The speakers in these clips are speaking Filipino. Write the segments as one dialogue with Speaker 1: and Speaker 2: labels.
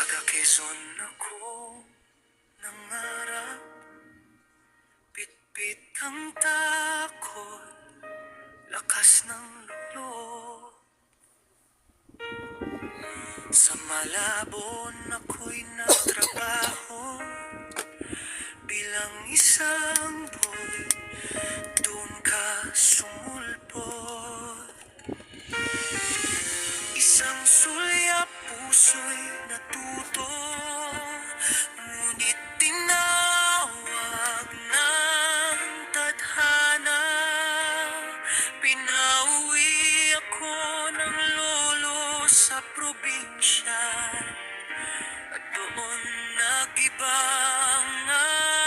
Speaker 1: Taga Quezon ako, nangarap, bitbit ang takot, lakas ng loob. Sa Malabon ako'y nagtrabaho, bilang isang boy, doon ka sumulpot. Isang sulyap puso'y natuto, ngunit tinawag ng tadhana. Pinauwi ako ng lolo sa probinsya, at doon nag-iba ang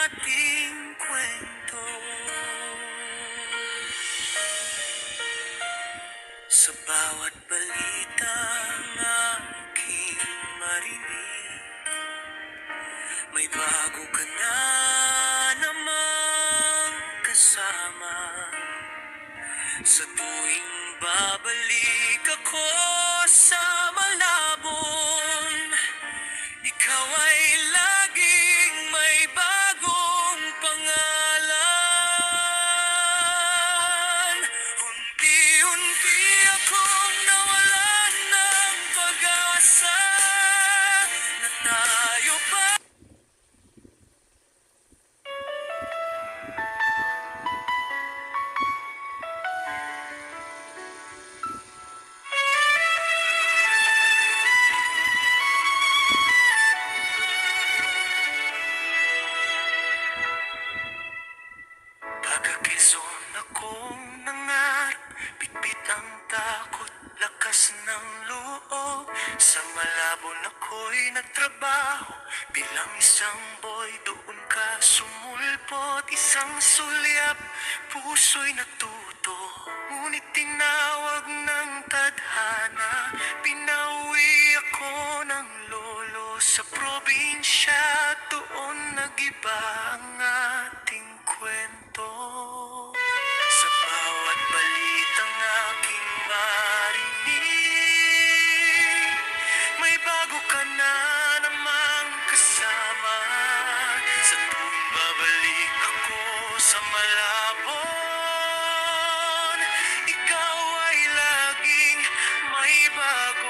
Speaker 1: ating kwento. Sa bawat balitang aking marinig, may bago ka na namang kasama. Sa tuwing babalik ako sa Malabon, ikaw ay laging may bagong pangalan. Unti-unti akong nawalan ng pag-asa na tayo pa. Taga Quezon akong nangarap, bitbit ang takot, lakas ng loob. Sa Malabon ako'y nagtrabaho, bilang isang boy, doon ka sumulpot. Isang sulyap, puso'y natuto, ngunit tinawag ng tadhana. Pinauwi ako ng lolo sa probinsya, doon nag-iba ang ating kwento. Sa bawat balitang aking marinig, may bago ka na namang kasama. Sa tuwing babalik ako sa Malabon, ikaw ay laging may bago